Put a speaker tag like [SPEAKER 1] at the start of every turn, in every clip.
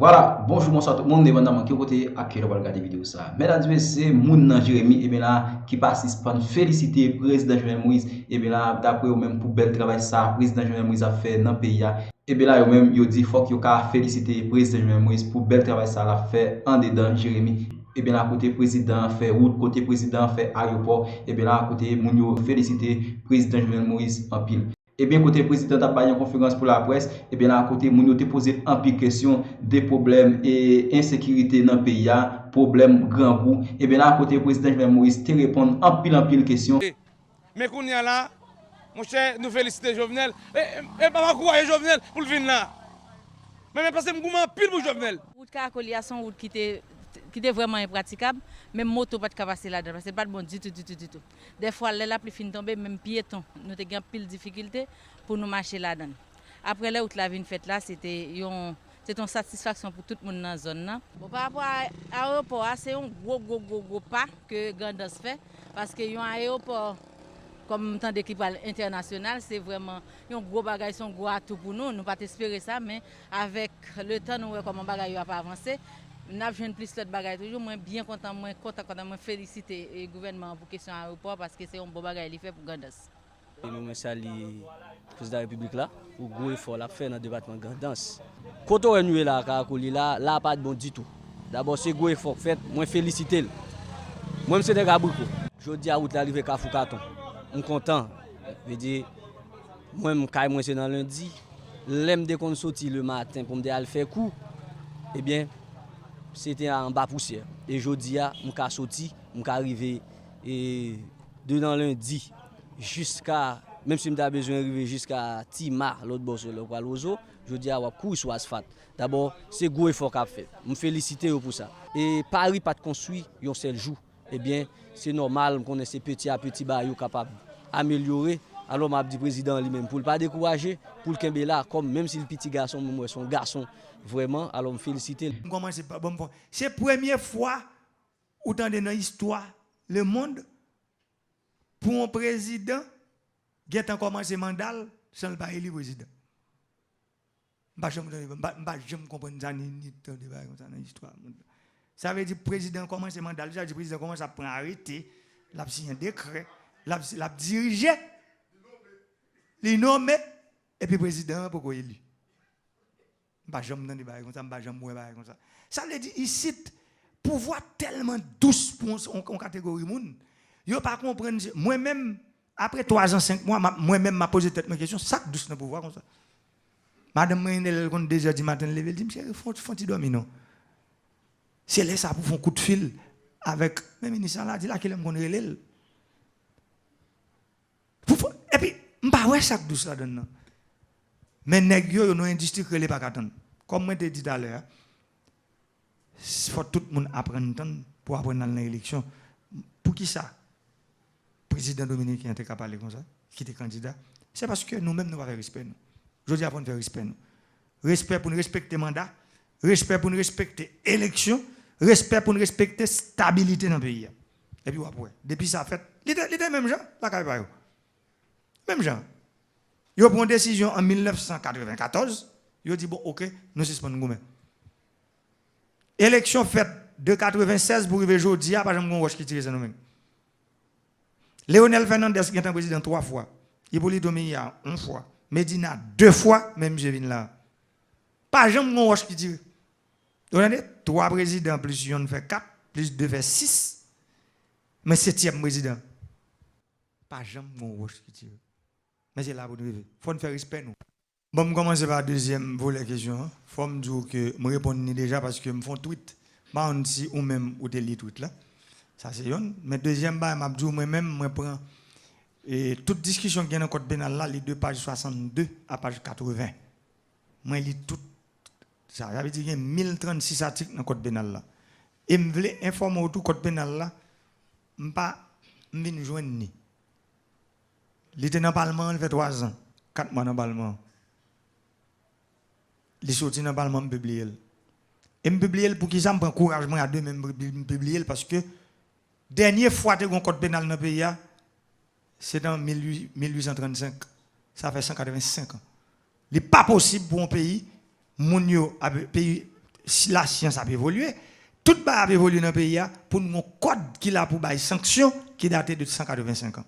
[SPEAKER 1] Voilà, bonjour, bonsoir tout le monde, dépendamment qui côté à qui regarder la vidéo ça. Mesdames et messieurs, moun Jérémy, et bien là, qui participe féliciter le président Jovenel Moïse, et bien là, d'après eux même pour bel travail ça, le président Jovenel Moïse a fait dans le pays. Et bien là, eux même, ils dit faut qu'il féliciter le président Jovenel Moïse pour bel travail ça, l'a fait en dedans Jérémy. Et bien là, côté président fait route, côté président fait aéroport, et bien là, côté moun yo féliciter président Jovenel Moïse en pile. Et bien, côté président a fait une conférence pour la presse, et bien là, côté moun yo te posé un pile question des problèmes et insécurité dans le pays, problème grand coup. Et bien là, côté président Jovenel Moïse te répond en pile question.
[SPEAKER 2] Mais qu'on y a là, mon cher, nous féliciter Jovenel. Et pas encourager Jovenel pour le venir là. Mais parce que nous avons pile pour Jovenel.
[SPEAKER 3] Route Caracolia, son route qui était vraiment impraticable. Même moto pas de passer là-dedans. Parce que c'est pas bon du tout. Des fois, la pluie fin tomber, même piéton, nous avons pile de difficultés pour nous marcher là-dedans. Après la route la vie faite là, c'était une satisfaction pour tout le monde dans la zone. Bon, par rapport à l'aéroport, c'est un gros pas que Grandas fait. Parce qu'il y a un aéroport comme tant d'équipes internationales, c'est vraiment un gros bagage, un gros atout pour nous. Nous ne pouvons pas espérer ça, mais avec le temps, nous voyons comment le bagage va pas avancer. Nous avons plus de bagages toujours. Moi, bien content, moi féliciter le gouvernement pour question aéroport parce que c'est un beau bagage qu'il fait pour Grandas.
[SPEAKER 4] Nous saluons le président de la République là, pour le gros effort qu'il a fait dans le département de Grandas. Quand on est là, là, pas de bon du tout. D'abord, c'est un gros effort fait, moi féliciter. Moi, c'est des gars beaucoup. Je dis à route l'arrivée à Foucaton. Je suis content. Je dis, moi, c'est dans lundi. L'aime dès qu'on sortit le matin pour me dire, faire coup, eh bien, c'était en bas poussière. Et je dis, je suis sorti, je suis arrivé dedans lundi, jusqu'à, même si je besoin d'arriver jusqu'à Timar, l'autre boss, l'Ozo, je dis, je cours sur l'asphalte. D'abord, c'est un gros effort qu'a fait. Je félicite pour ça. Et Paris pas de construit un seul jour. Eh bien, c'est normal qu'on ait ces petits à petits barils capables d'améliorer. Alors, je dis président lui-même, pour ne pas décourager, pour le Kembe là, comme même si le petit garçon, moi, son garçon, vraiment, alors me féliciter.
[SPEAKER 5] C'est la première fois où dans l'histoire, le monde, pour un président, qui a commencé le mandat sans le pas élire président. Je ne comprends pas l'histoire. Ça veut dire que le président commence le mandat, le président commence à prendre arrêté, il a signé un décret, il a dirigé, il a nommé, et puis le président, pourquoi il élu? Je ne comprends pas ça. Ça veut dire ici, pouvoir tellement douce pour une catégorie de monde. Je ne comprends pas. Moi-même, après 3 ans, 5 mois, moi-même, je posé cette question, ça douce dans le pouvoir comme ça. Madame Moïnel, quand 2 heures du matin, elle dit, monsieur, il faut que tu dormes, non? C'est là ça pour faire un coup de fil avec le ministre là, dit là qu'il aime qu'on relève. Et puis, je ne sais pas ça douce là-dedans. Mais nèg yo non industrie que les pas attendre. Comme moi t'ai dit tout à l'heure, il faut tout le monde apprendre pour apprendre dans l'élection. Pour qui ça? Président Dominique qui était parler comme ça, qui était candidat, c'est parce que nous-mêmes nous avons respect nous. Je dis avant de faire respect nous. Respect pour nous respecter le mandat, respect pour nous respecter l'élection, respect pour nous respecter la stabilité dans le pays. Et puis après, depuis ça fait, l'idée même gens, la caille même gens. Ils ont pris une décision en 1994, ils ont dit bon OK, nous suspendons nous. Élection faite de 96 pour arriver aujourd'hui, pas jamais on qui tire ça nous-mêmes. Léonel Fernandez qui est un président 3 fois, Hippolyte Dominguez 1 fois, Medina 2 fois, même je viens là. Pas jamais on qui tire. Vous voyez, 3 présidents plus 1 fait 4, plus 2 fait 6. Mais 7e président. Pas jamais on qui tire. Mais c'est là pour nous vivre. Il faut nous faire respect nous. Bon, je commence par la deuxième volet question. Il faut me dire que je réponds déjà parce que je fais un tweet. Je si ou même ou te lis tweet là. Ça c'est une. Mais deuxième je dis moi-même je prends toute discussion qui est dans le code pénal là, les 2 pages 62 à page 80. Moi je lis tout ça. Ça veut dire qu'il y a 1036 articles dans le code pénal là. Et je voulais informer autour du code pénal là, je ne viens pas joindre ni. Il était dans le Parlement, il fait 3 ans, 4 mois dans le Parlement. Les sorti dans le Parlement, je publie. Et je publie pour qu'ils me prennent encouragement à deux même publier parce que dernière fois que un code pénal dans le pays, c'est en 1835. Ça fait 185 ans. Il n'est pas possible pour un pays, si la science a évolué, tout a évolué dans le pays pour un code qui a pour des sanctions qui date de 185 ans.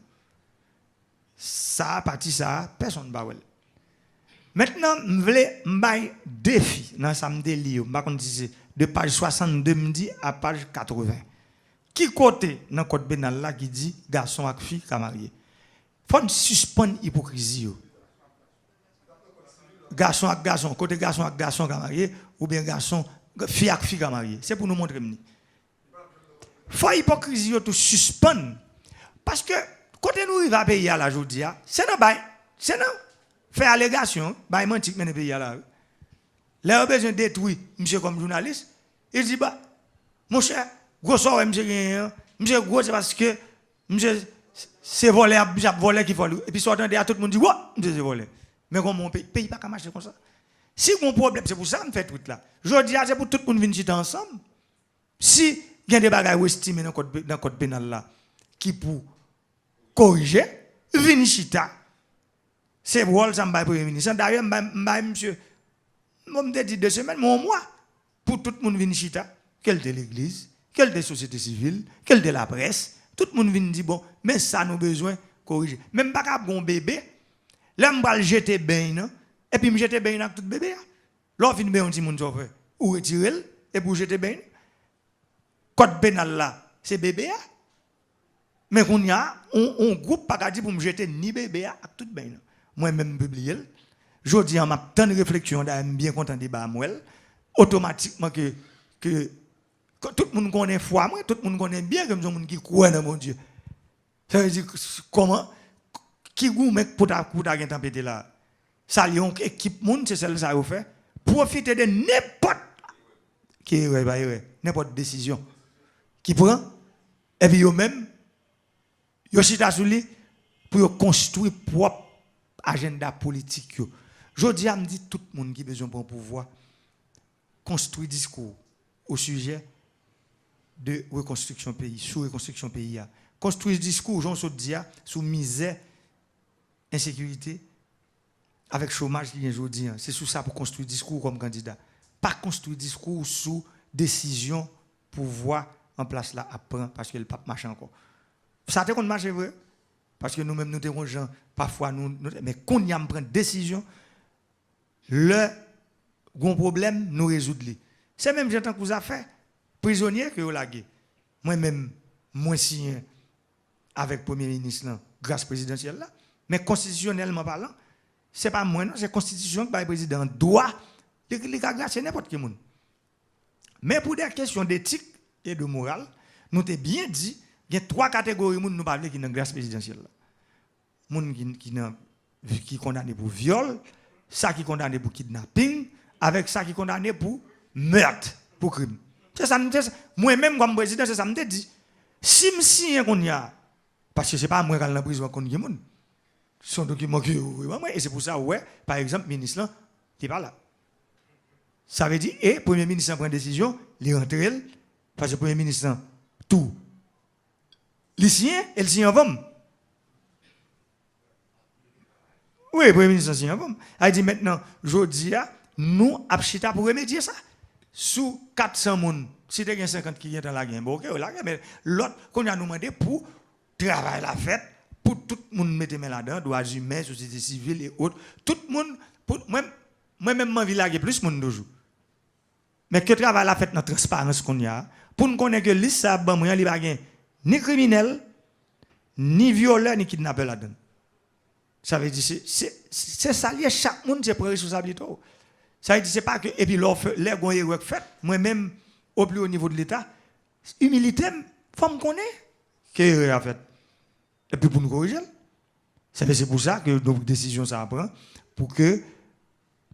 [SPEAKER 5] Ça, à partir de ça, personne ne va voir. Maintenant, je voulais un défi dans samedi livre, de page 62 à page 80. Qui côté dans le code pénal là qui dit garçon et fille qui marié? Il faut suspendre l'hypocrisie. Garçon avec garçon, côté garçon avec garçon qui marié, ou bien garçon, fille avec fille qui marié. C'est pour nous montrer. Il faut l'hypocrisie tout suspendre. Parce que côté nous arrivons à payer à la aujourd'hui, c'est non faire allégation, bah mentir mais pays là. Là on besoin détruire monsieur comme journaliste, il dit bah mon cher, gros sort monsieur gros c'est parce que monsieur c'est volé qui vole et puis sortant derrière tout le monde dit ouais, monsieur c'est volé. Mais comme mon pays pas marcher comme ça. Si mon problème c'est pour ça me fait tout là. Je dis c'est pour tout le monde venir chiter ensemble. Si il y a des bagages estimés dans le code pénal là qui pour corriger, venir chiter. C'est rôle ça m'a premier ministre. D'ailleurs monsieur me dit 2 semaines mon mois pour tout le monde venir chita, quel de l'église, quel de société civile, quel de la presse, tout le monde vient dire bon, mais ça nous besoin corriger. Même pas qu'un bon bébé, là me jeter bain et puis me jeter bain avec tout bébé. Là fin bain on dit mon fait ou retirer et pour jeter bain. Code pénal là, c'est bébé. Mais qu'on y a on groupe pas dit pour me jeter ni bébé avec tout bain. Moi-même publié. Je dis en ma tant de réflexion, bien content de débat moi, automatiquement que tout le monde connaît foi, moi, tout le monde connaît bien comme ça, monde qui croit dans mon Dieu. Ça veut dire comment qui goût mec pour ta tempête là. Ça lion équipe monde c'est celle ça fait profiter de n'importe décision qui prend et puis yo même yo chita sous lui pour construire propre agenda politique. Je dis à me dit tout le monde qui a besoin pour pouvoir construire discours au sujet de reconstruction pays, sous reconstruction pays. Construire discours, j'en sais dire, sous misère, insécurité, avec chômage, je dis. C'est sous ça pour construire discours comme candidat. Pas construire discours sous décision, pouvoir en place là, apprendre, parce que le pape marche encore. Ça te compte marche vrai? Parce que nous-mêmes, nous avons gens, parfois, mais quand on y a prendre décision, le gros problème, nous résoudre. C'est même j'entends que vous avez fait, prisonnier que vous avez. Moi-même, moi signé avec le Premier ministre, là, grâce présidentielle, là, mais constitutionnellement parlant, ce n'est pas moi, c'est la Constitution que le président doit grâcer n'importe qui. Mais pour des questions d'éthique et de morale, nous avons bien dit, il y a 3 catégories de gens nous parlons qui sont dans la grâce présidentielle. Les gens qui sont condamnés pour viol, ça qui sont condamnés pour kidnapping, avec ça qui sont condamnés pour meurtre, pour crime. C'est ça, moi-même, comme président, c'est ça que je me dis. Si je signe qu'on y a, parce que ce n'est pas moi qui suis en prison contre les gens, ce sont des documents qui sont et c'est pour ça, ouais, par exemple, le ministre qui n'est pas là. Ça veut dire, et le Premier ministre prend une décision, il rentre, parce que le Premier ministre, tout. Les siens et le sien en pomme. Oui, le Premier ministre sien en pomme. Il dit maintenant, je dis, nous, abchita pour remédier ça. Sous 400 personnes, si tu as 50 qui sont dans la guerre, ok, mais l'autre, qu'on a nous demandé pour travailler la fête, pour tout le monde mettre main là-dedans, droits humains, société civile et autres. Tout le monde, moi-même, je vis plus de monde toujours. Mais que travaille la fête dans la transparence qu'on y a, pour nous connaître que l'île, ça, il n'y a pas ni criminel, ni violeur, ni kidnappeur là-dedans. Ça veut dire, c'est ça, chaque monde, c'est pour responsabilité. Ça veut dire, c'est pas que, et puis, les gens qui fait, moi-même, au plus haut niveau de l'État, humilité, il faut me connaître que a fait. Et puis, pour nous corriger. C'est pour ça que nos décisions, ça prend, pour que,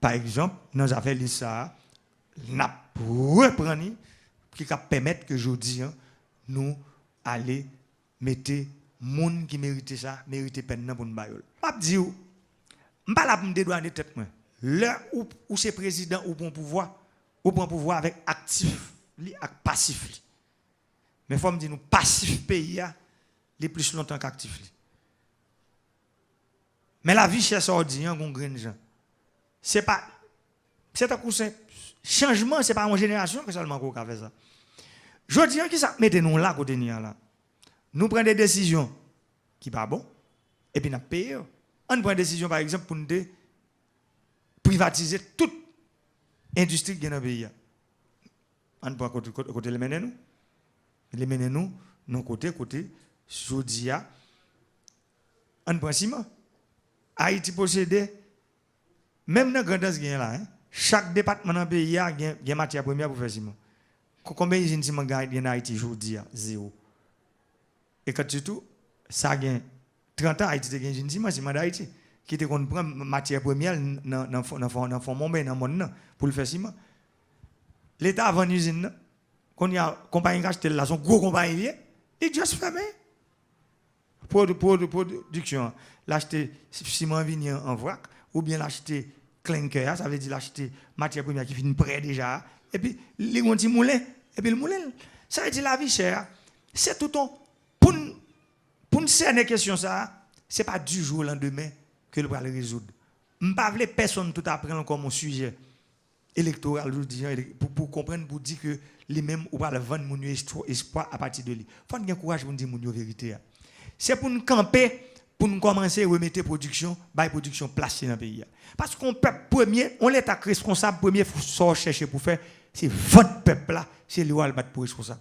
[SPEAKER 5] par exemple, dans les affaires de ça, nous reprendre, qui permettre que je dis, nous aller mettre les gens qui méritent ça, méritent peine pour nous bailler. Je ne dis pas là pour me dédouaner tête. Là où c'est président ou bon pouvoir avec actif li ak passif li. Mais faut me dire nous passif pays a les plus longtemps qu'actif li. Mais la vie chère ça dit on grain gens. C'est un coup changement, c'est pas une génération que seulement qu'on fait ça. Je dis qui ça mettez nous là côté là. Nous prenons des décisions qui pas bon et puis nous payons. On prend une décision par exemple pour nous privatiser toute industrie qui est dans le pays. On prend côté les mener nous. Les mener nous non côté Jodia. On prend ciment. Haïti possède même dans grandeur gain là chaque département dans le pays a une matière première pour faire ciment. Combien d'usines ciment gagne en Haïti Jodia 0. Et quand surtout ça gagne 30 ans Haïti gagne usine ciment d'Haïti qui te prend matière première dans fond monde pour le faire ciment. L'état vend usine qu'on y a compagnie qui là son gros compagnie il juste fermé. Production l'acheter ciment vigné en vrac ou bien l'acheter clinker ça veut dire l'acheter matière première qui finit prêt déjà et puis les petit moulin et puis le moulin ça veut dire la vie chère c'est tout ton pour une certaine question ça c'est pas du jour au lendemain que le va le résoudre m'pas vle personne tout apprendre comme un sujet électoral pour comprendre pour dire que les mêmes ou pas le vendre mon espoir à partir de lui faut avoir courage pour dire mon vérité c'est pour nous camper pour nous commencer à remettre production placée dans le pays. Parce qu'on peuple premier, on l'État responsable premier faut chercher pour faire, c'est votre peuple là, c'est lui qui va pour responsable.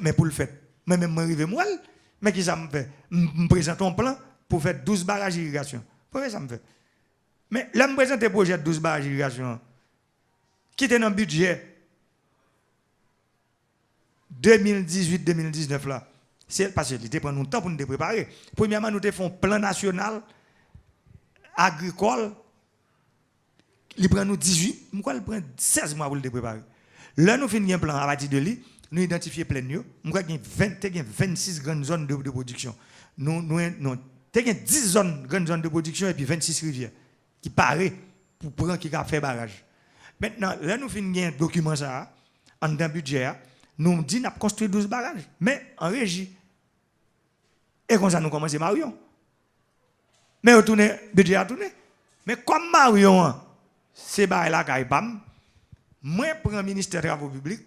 [SPEAKER 5] Mais pour le faire, moi-même m'arrive moi, mais qui ça me fait? Me présente un plan pour faire 12 barrages d'irrigation. Pourquoi ça me fait? Mais là me présente un projet de 12 barrages d'irrigation qui était dans le budget 2018-2019 là. C'est parce que il prend nous temps pour nous préparer. Premièrement, nous avons un plan national agricole. Il prend nous 18, pourquoi il prend 16 mois pour le préparer. Là, nous finissons un plan à partir de lui, nous identifions plein de nous avons 26 grandes zones de production. Nous avons 10 grandes zones de production et puis 26 rivières qui paraissent pour prendre qui a fait barrage. Maintenant, là, nous finissons un document ça, en un budget, nous disons qu'on a construit 12 barrages, mais en régie. Et comme ça, nous commençons Marion. Mais on tourne, budget a tourné. Mais comme Marion, c'est là qui est PAM, moi, je prends le ministère des Travaux publics,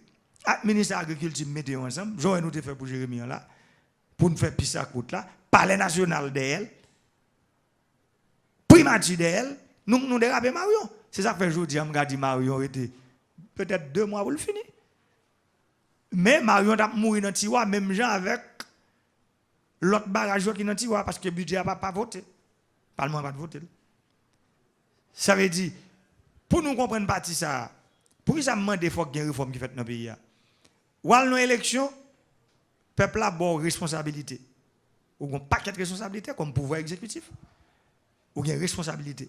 [SPEAKER 5] le ministère de l'Agriculture, mettez ensemble, j'aurais nous fait pour Jérémy là, pour nous faire pisser à côté là, parler national d'elle, primature d'elle, nous déraper Marion. C'est ça que fait aujourd'hui, je me dis Marion était peut-être 2 mois pour le finir. Mais Marion a mouru dans Tiwa, même gens avec l'autre barrage qui est dans Tiwa, parce que le budget n'a pas voté. Le Parlement n'a pas voté. Ça veut dire, pour nous comprendre partie ça, pour que ça me demande qu'il faut qu'il y ait une réforme qui fait dans le pays. Ou à l'élection, le peuple a une responsabilité. Ou un paquet de responsabilités comme pouvoir exécutif. Ou une responsabilité.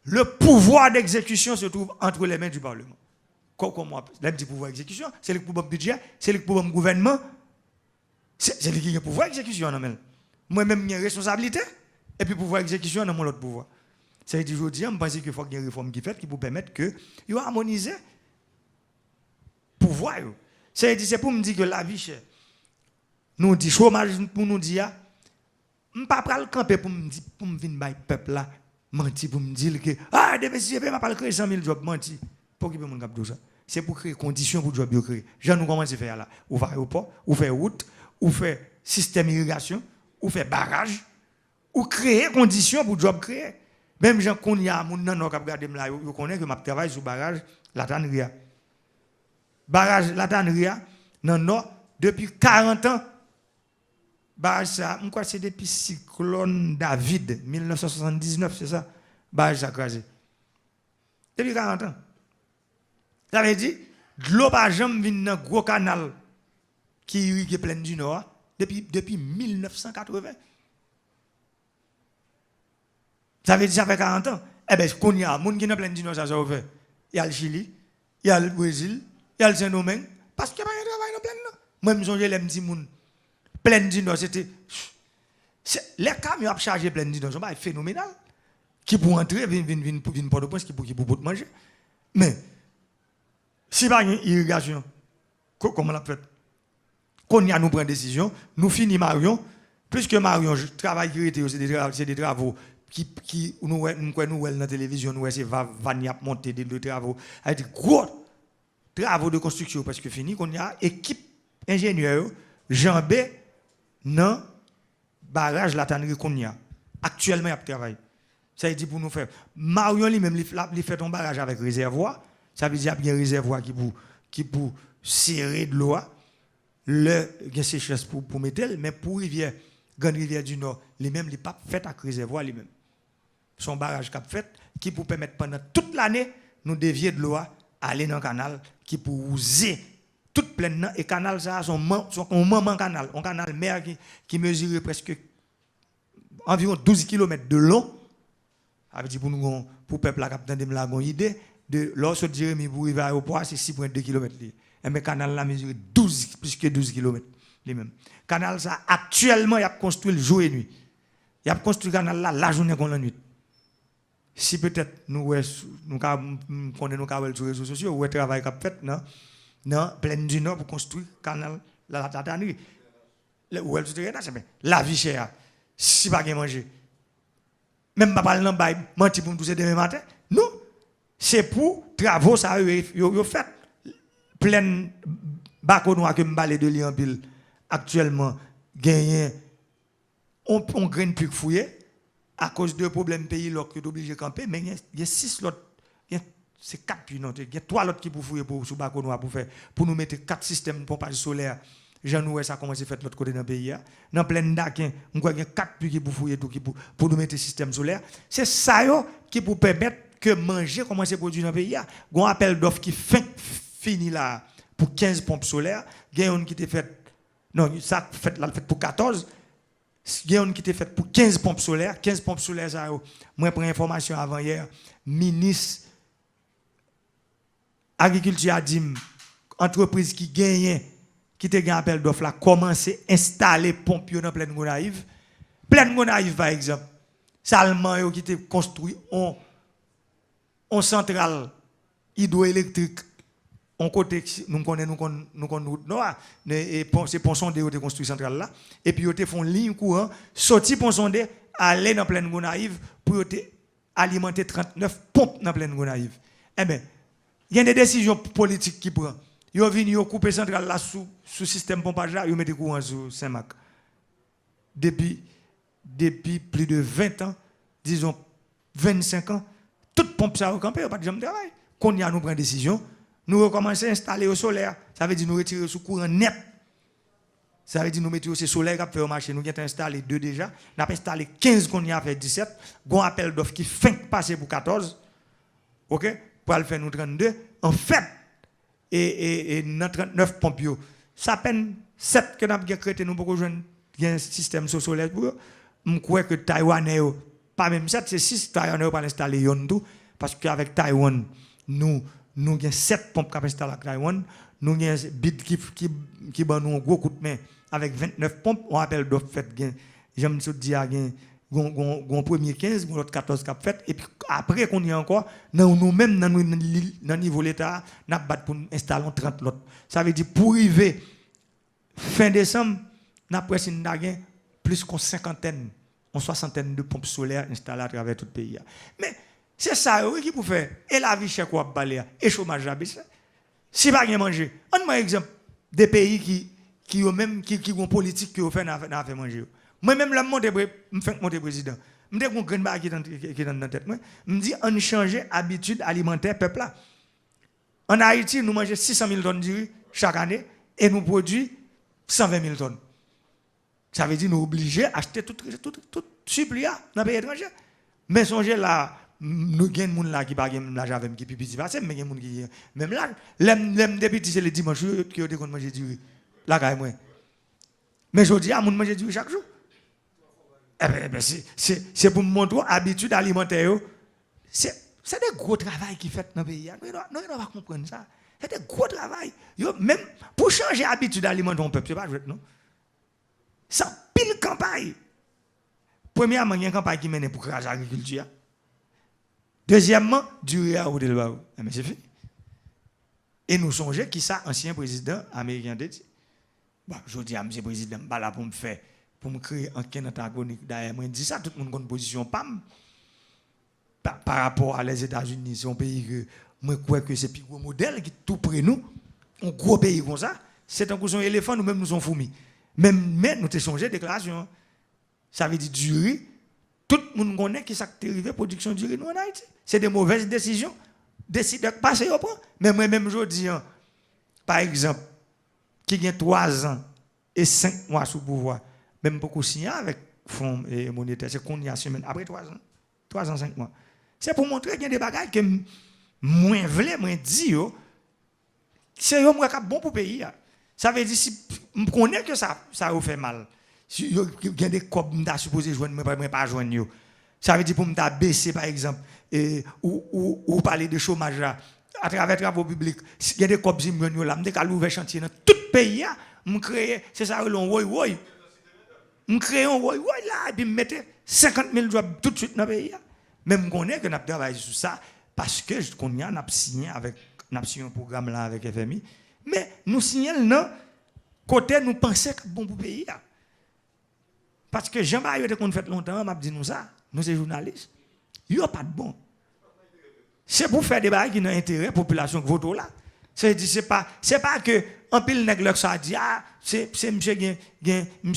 [SPEAKER 5] Le pouvoir d'exécution se trouve entre les mains du Parlement. Comme moi, le pouvoir d'exécution, c'est le pouvoir budget, c'est le pouvoir gouvernement, c'est lui qui a le pouvoir d'exécution. Moi-même, j'ai une responsabilité, et puis le pouvoir d'exécution, dans mon autre pouvoir. C'est-à-dire, je dis, je pense qu'il faut qu'il y ait une réforme qui fait qui pour permettre que il harmoniser le pouvoir. C'est pour me dire que la vie chère. Nous dit chômage pour nous dire, je ne peux pas le camper pour me dire, pour me venir le peuple là, mentir pour me dire que, ah, des messieurs, je ne vais pas créer 100 000 jobs, mentir. Pour qui peut mon cap ça? C'est pour créer conditions pour job créer. Jean nous commence à faire là. Ou faire aéroport, ou faire route, ou faire système d'irrigation, ou faire barrage, ou créer conditions pour job créer. Même gens qu'on y a mon nan qui regarder là, yo connaît que m'a travaille sur barrage la Tanneria. Barrage la Tanneria dans nord depuis 40 ans. Barrage ça, je crois c'est depuis cyclone David 1979, c'est ça. Barrage ça crasé. Depuis 40 ans. Ça veut dire, l'eau pas jamais vient dans gros canal qui irrigue plein du Nord depuis 1980. Ça veut dire ça fait 40 ans. Eh bien, qu'on y a, les gens qui sont plein du Nord, ça va faire. Il y a le Chili, il y a le Brésil, il y a le Saint-Domingue, parce qu'il n'y a pas de travail dans plein Nord. Moi, je me souviens, les petits gens, plein du Nord, c'était. Les camions ont chargé plein du Nord, c'est phénoménal. qui pour entrer, vient pour Port-au-Prince, qui pour manger. Mais, si pas une irrigation, comment on l'a fait? Qu'on y a nous prend décision, nous finissons Marion, plus que Marion, travail qui était, c'est des travaux qui nous dans la télévision, nous c'est Vania monter des travaux, avec des gros travaux de construction, parce que fini, qu'on y a équipe ingénieur, Jean B, dans barrage la tannerie qu'on y a. Actuellement, il y a travail. Ça veut dire pour nous faire. Marion lui-même, il fait un barrage avec réservoir. Ça veut dire qu'il y a un réservoir qui pour serrer de l'eau. Il y a sécheresse pour mettre, mais pour rivière, Grande Rivière du Nord, lui-même, il n'est pas fait avec réservoir lui-même. Son barrage qu'a fait, qui pour permettre pendant toute l'année, nous dévier de l'eau, aller dans le canal, qui pour user toute pleine et canal ça son moment canal, un canal mer qui mesure presque environ 12 km de long. Ça veut dire pour nous pour peuple la capitaine de la bonne idée de lorsque Jérémy pour arriver à l'aéroport c'est 6.2 km mais canal là mesure plus que 12 km les mêmes. Canal ça actuellement il a construit le jour et nuit. Il a construit canal là la journée comme la nuit. Si peut-être nous connaissons sur les réseaux sociaux ou travail qu'a fait non, pleine du Nord pour construire canal la tannerie. Où elle se dit la vie chère. Si pas de manger. Même pas parler dans bail, menti pour nous demain matin. Non, c'est pour travaux ça yo fait. Pleine baco noir que m'balé de li en pile actuellement gagné on graine plus fouiller à cause de problèmes pays là que obligé camper mais il y a 6 autres c'est 4 puis non, il y a 3 autres qui pour fouiller pour sous baco noir pour nous mettre 4 systèmes de pompage solaire. Jean Noué ça commence à faire de l'autre côté dans le pays dans plein d'aquin on voit 4 puis qui pour fouiller tout qui pour nous mettre système solaire. C'est ça yo qui pour permettre que manger commence à produire dans le pays. On appel d'offre qui fini là pour 15 pompes solaires, il y a une qui était faite non, ça fait la fait pour 14. Il y a une qui était faite pour 15 pompes solaires, ça moi prends information avant hier, ministre agriculture a dit entreprise qui gagne qui te gagne appel d'offre là commencer installer pompe dans pleine Gonaïve par exemple Salman qui te construit on centrale hydroélectrique on côté nous connaissons et c'est pont sondé qui construit centrale là et puis ils te font ligne courant sorti pont sondé aller dans pleine Gonaïve pour alimenter 39 pompes dans pleine Gonaïve. Eh bien il y a des décisions politiques qui prennent. Ils viennent couper centrale là sous système pompage là, ils mettent courant sur Saint-Marc. Depuis plus de 20 ans, disons 25 ans, toute pompe ça au campé, pas de jamais travail. Quand y a nous prend décision, nous recommencer à installer au solaire. Ça veut dire nous retirer sous courant net. Ça veut dire nous mettre au solaire qui a fait au marché. Nous avons installé 2 déjà. Nous avons installé 15 qu'on y a fait 17. Gon appel d'offre qui fin passer pour 14. OK? Pour le faire nous 32. En fait, et dans 39 pompes, ça peine 7 que nous avons créé nous pour jouer un système solaire pour eux. Je crois que Taïwanais, pas même 7, c'est 6 Taïwanais pour installer yon tout. Parce qu'avec Taïwan, nous avons 7 pompes qui sont installées à Taïwan. Nous avons un bid qui bat nous un gros coup de main avec 29 pompes. On appelle d'offre fait. J'aime te dire, un premier 15, l'autre 14 cap fait. Et puis après qu'on y a encore, nous-mêmes, dans le niveau de l'État, nous avons battu pour installer 30 l'autre. Ça veut dire pour arriver fin décembre, nous avons presque plus qu'une cinquantaine, une soixantaine de pompes solaires installées à travers tout le pays. Mais c'est ça qui pour faire. Et la vie chère quoi balai et chômage à baisser. Si pas rien manger. On un exemple des pays qui ont politique qui ont fait manger. Moi même là me fait monter président. Me dis qu'on grain bas qui dans la tête moi. Me dit on changer habitude alimentaire peuple là. En Haïti nous mangeons 600 000 tonnes de riz chaque année et nous produisons 120 000 tonnes. Ça veut dire nous obligés acheter tout suppléant dans le pays étranger. Mais songez là nous avons des gens là qui ne l'argent avec qui pipi passé mais il y a des gens qui même là l'aime depuis c'est le dimanche qui ont qu'on manger du riz là quand même mais je dis à mon manger du riz chaque jour eh ben c'est pour me montrer habitude alimentaire c'est des gros travail qui fait dans le pays nous ne pas comprendre ça c'est des gros travail même pour changer habitude alimentaire on peut c'est pas jouer non ça pile campagne premièrement il y a une campagne qui mène pour craser l'agriculture Deuxièmement, durée à hôtel Barou. Mais c'est fini. Et nous songeons qui ça, ancien président américain de dit. Bon, je dis à M. Président, pas là pour me faire, pour me créer un antagonique. D'ailleurs, moi, je dis ça, tout le monde a une position PAM. Par rapport à les États-Unis, c'est un pays que moi, je crois que c'est le plus gros modèle qui est tout près de nous. Un gros pays comme ça, c'est un cousin éléphant, nous-mêmes, nous sommes fourmis. Même nous avons changé de déclaration. Ça veut dire durée. Tout le monde connaît qui s'est arrivé production durée nous en Haïti. C'est des mauvaises décisions. Décidez de passer au point. Mais moi-même, je dis, par exemple, qui a 3 ans et 5 mois sous pouvoir, même beaucoup signé avec Fonds monétaire, c'est qu'on y a semaine après 3 ans. 3 ans, 5 mois. C'est pour montrer qu'il y a des bagages que moins vrai, moins dit, c'est bon pour le pays. Ça veut dire, si je connais que ça vous fait mal, si il y a des copes que je supposé joindre, mais pas joindre. Ça veut dire pour me baisser, par exemple, ou parler de chômage là, à travers les travaux publics. Il y a des copes qui me là, je vais ouvrir chantier dans tout le pays. Je crée, c'est ça, je crée un woy là, et puis je mette 50 000 jobs tout de suite dans le pays. Même qu'on est que nous travaillons sur ça, parce que qu'on y a signé un programme là avec FMI. Mais nous signons non, côté nous pensons que c'est bon pour le pays. Parce que Jean-Marie était qu'on fait longtemps, m'a dit nous ça, nous sommes journalistes. Il n'y a pas de bon. C'est pour faire des bails qui n'ont intérêt à la population qui vote là. C'est pas que un pile nègre ça dit c'est monsieur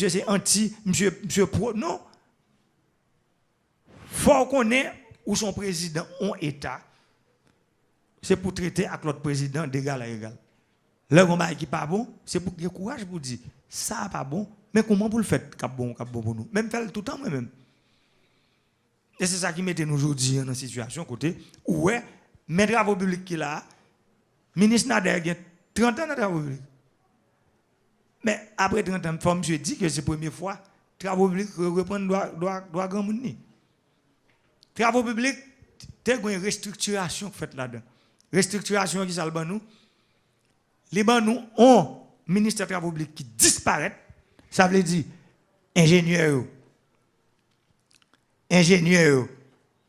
[SPEAKER 5] c'est anti monsieur pro non. Faut qu'on ait où son président en état. C'est pour traiter avec l'autre président d'égal à égal. Le combat qui pas bon, c'est pour qu'il courage pour dire ça pas bon, mais comment pour le faire cap bon pour nous. Même faire tout le temps moi-même. Et c'est ça qui mettait nous aujourd'hui dans une situation côté où mes travaux publics qui là, ministre Nader a 30 ans de travaux publics. Mais après 30 ans, comme je dis que c'est la première fois, travaux publics reprennent droit grand monde. Travaux publics, il y a une restructuration faite là-dedans. Restructuration qui s'albe nous. Les nous ont ministère des travaux publics qui disparaît. Ça veut dire ingénieurs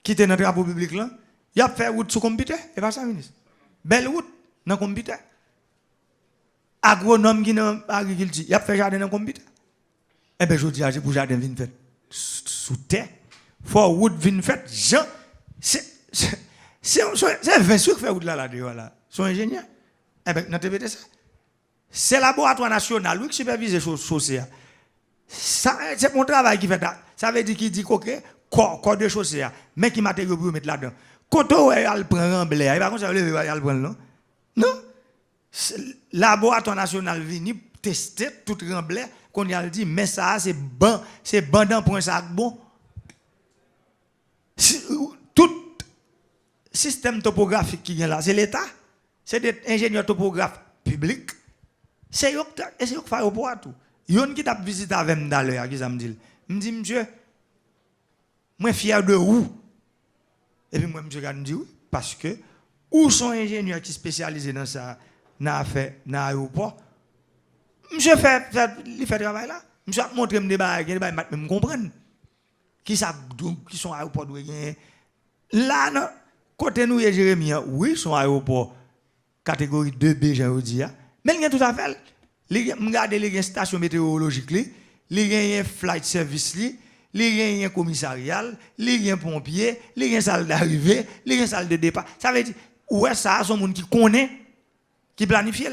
[SPEAKER 5] qui étaient dans les travaux publics là, il a fait route sur computer, et pas ça, ministre. Belle route dans le computer. Agronome qui dans l'agriculture, il a fait jardin dans le computer. Eh bien, je dis, c'est pour jardin vin fait sous terre. Faut route vin fait, c'est 20 qui fait route là-dedans. Là. Son ingénieur. Eh bien, dans TPT ça. C'est le laboratoire national qui supervise les chaussées. C'est mon travail qui fait ça. Ça veut dire qu'il dit que corps de chaussée, mais qui matériaux pour mettre là-dedans. Quand on prend un blé, il va comme ça, il va prendre non? Non. Le laboratoire national vient tester tout remblai qu'on a dit mais ça c'est bandant pour un sac bon. Tout système topographique qui est là, c'est l'État, c'est des ingénieurs topographes publics. C'est eux qui font pour tout. Yon qui t'a visité avec moi d'ailleurs, qui ça me dit. Me dit monsieur, moi fier de où? Et puis moi monsieur me dit oui parce que où sont ingénieurs qui spécialisés dans ça dans l'aéroport. Monsieur fait travail là. Monsieur a montré me des bagages me comprendre. Qui sont aéroport doit gagner. Là côté nous Jérémie, oui, son aéroport catégorie 2B j'ai dit mais il y a tout à fait. Regarde les stations météorologiques, les flight service, les commissarial, les pompiers, les salles d'arrivée, les salles de départ. Ça veut dire ouais ça sont monde qui connaît qui planifie.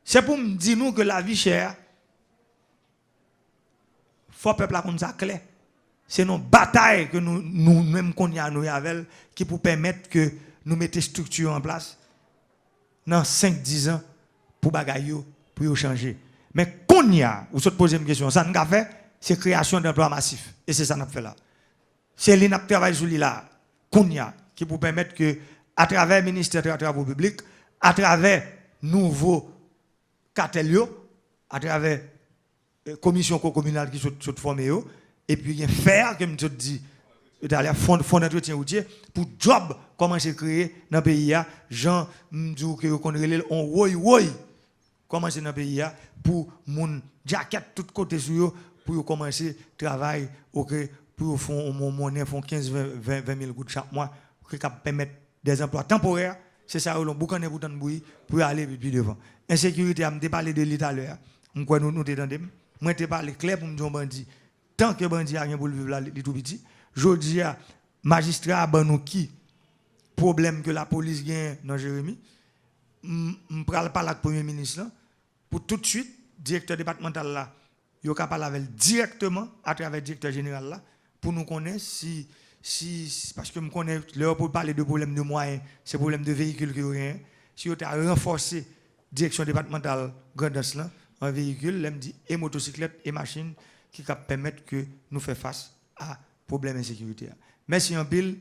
[SPEAKER 5] C'est pour me dire nous que la vie chère faut peuple comme ça clair. C'est une bataille que nous même qu'on y a nous avec qui pour permettre que nous mettions structure en place dans 5-10 ans pour bagaille pour changer. Mais qu'on y a, vous se posez une question, ça nous a fait, c'est création d'emplois massifs. Et c'est ça qu'on a fait là. C'est l'INA qui travaille sur là, qu'on y a, qui pour permettre que, à travers le ministère des Travaux publics, à travers nouveaux cartels, à travers la commission communale qui sont formée, et puis il y a faire, comme je dis, fonds d'entretien routier, pour job, comment c'est créé dans le pays, Jean, que qu'on relève, on woy, comment c'est dans le pays, pour mon jacket tout côté sur pour commencer travail pour font monnaie font 15-20 000 gouttes chaque mois qui permettre des emplois temporaires. C'est ça où l'on boucaner pour tant bruit pour aller plus devant. Insécurité, on parlé de l'État là. On quoi nous t'entendons. Moi t'ai parlé clair pour me dire bandit. Tant que bandit a rien pour vivre là, il tout petit. Jodi a magistrat ban nous qui problème que la police gagne dans Jérémy. On parle pas avec premier ministre là pour tout de suite directeur départemental là, yo capable avec directement à travers directeur général là pour nous connaître si parce que me connais leur pour parler de problème de moyens, c'est problème de véhicules que rien. Si on a renforcé direction départementale grandance là, un véhicule, me dit et motocyclette et machine qui permettent que nous faire face à problème d'insécurité. Merci en pile.